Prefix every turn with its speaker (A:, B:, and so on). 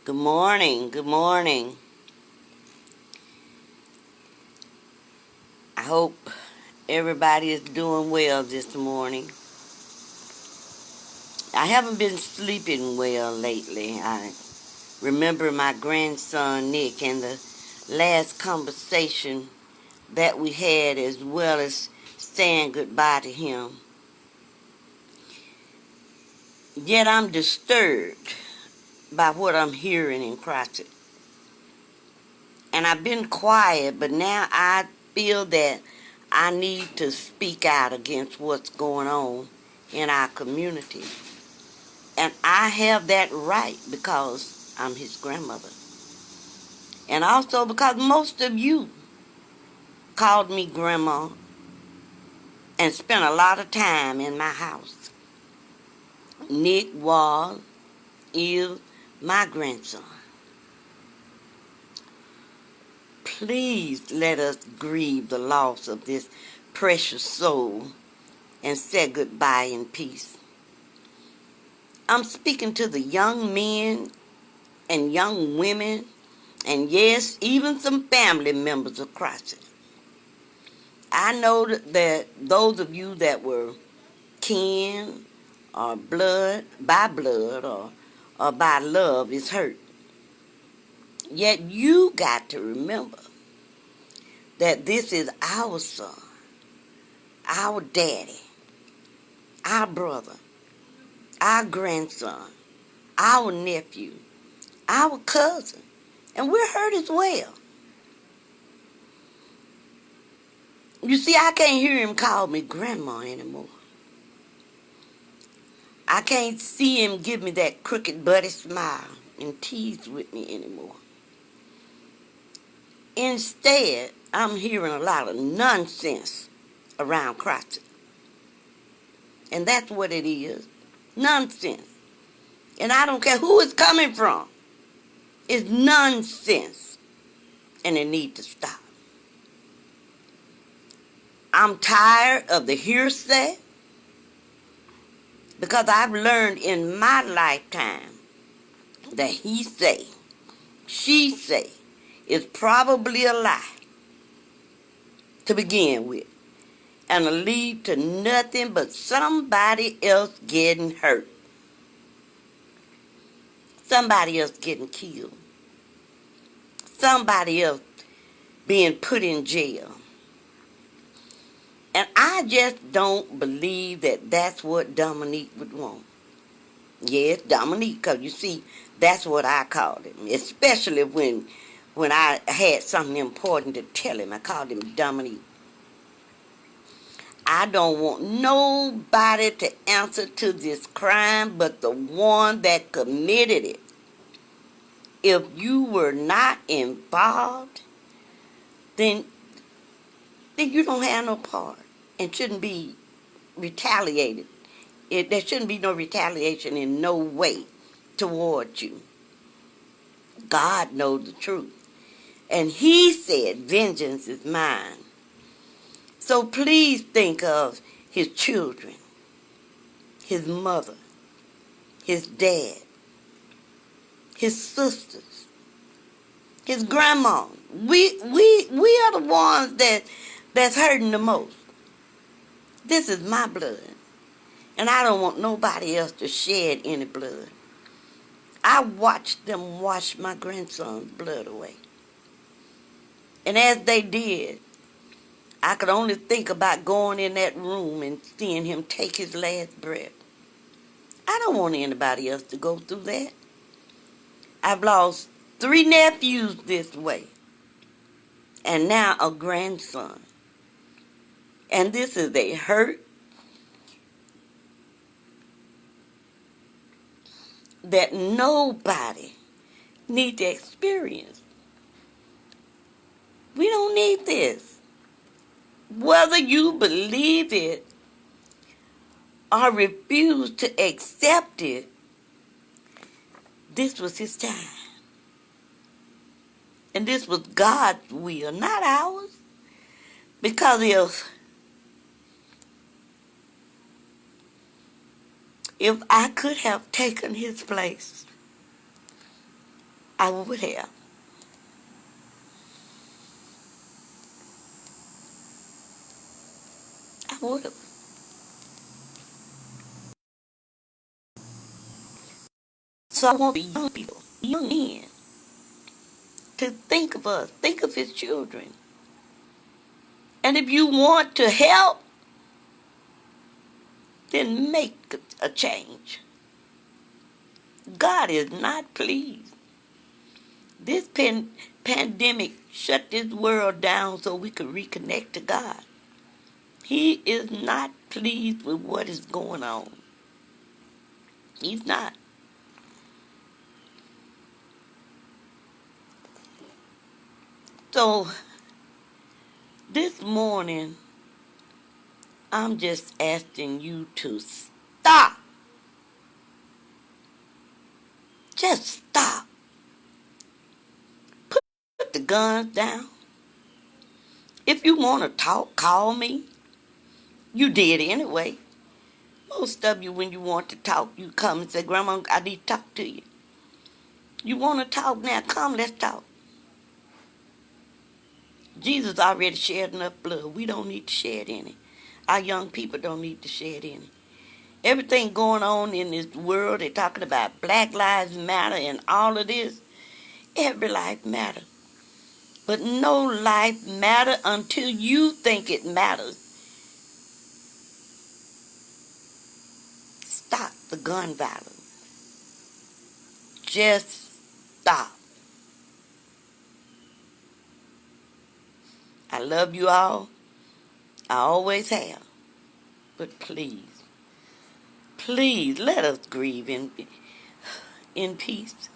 A: Good morning. Good morning. I hope everybody is doing well this morning. I haven't been sleeping well lately. I remember my grandson Nick and the last conversation that we had, as well as saying goodbye to him. Yet I'm disturbed by what I'm hearing in Crockett. And I've been quiet, but now I feel that I need to speak out against what's going on in our community. And I have that right because I'm his grandmother. And also because most of you called me grandma and spent a lot of time in my house. Nick is my grandson. Please let us grieve the loss of this precious soul and say goodbye in peace. I'm speaking to the young men and young women, and yes, even some family members of Christ. I know that those of you that were kin or blood or by love is hurt. Yet you got to remember that this is our son, our daddy, our brother, our grandson, our nephew, our cousin, and we're hurt as well. You see, I can't hear him call me grandma anymore. I can't see him give me that crooked buddy smile and tease with me anymore. Instead, I'm hearing a lot of nonsense around Crockett. And that's what it is. Nonsense. And I don't care who it's coming from. It's nonsense. And it needs to stop. I'm tired of the hearsay because I've learned in my lifetime that he say, she say, is probably a lie to begin with, and it'll lead to nothing but somebody else getting hurt, somebody else getting killed, somebody else being put in jail. And I just don't believe that that's what Dominique would want. Yes, Dominique, because you see, that's what I called him, especially when I had something important to tell him. I called him Dominique. I don't want nobody to answer to this crime but the one that committed it. If you were not involved, then you don't have no part and shouldn't be retaliated. There shouldn't be no retaliation in no way toward you. God knows the truth. And he said, vengeance is mine. So please think of his children, his mother, his dad, his sisters, his grandma. We are the ones that's hurting the most. This is my blood. And I don't want nobody else to shed any blood. I watched them wash my grandson's blood away. And as they did, I could only think about going in that room and seeing him take his last breath. I don't want anybody else to go through that. I've lost 3 nephews this way, and now a grandson. And this is a hurt that nobody need to experience. We don't need this. Whether you believe it or refuse to accept it, this was his time. And this was God's will, not ours. Because if I could have taken his place, I would have. I would have. So I want young people, young men, to think of us, think of his children. And if you want to help, then make a change. God is not pleased. This pandemic shut this world down so we could reconnect to God. He is not pleased with what is going on. He's not. So this morning, I'm just asking you to stop. Just stop. Put the guns down. If you want to talk, call me. You did anyway. Most of you, when you want to talk, you come and say, Grandma, I need to talk to you. You want to talk now? Come, let's talk. Jesus already shed enough blood. We don't need to shed any. Our young people don't need to shed any. Everything going on in this world, they're talking about Black Lives Matter and all of this. Every life matters. But no life matters until you think it matters. Stop the gun violence. Just stop. I love you all. I always have. But please, please let us grieve in peace.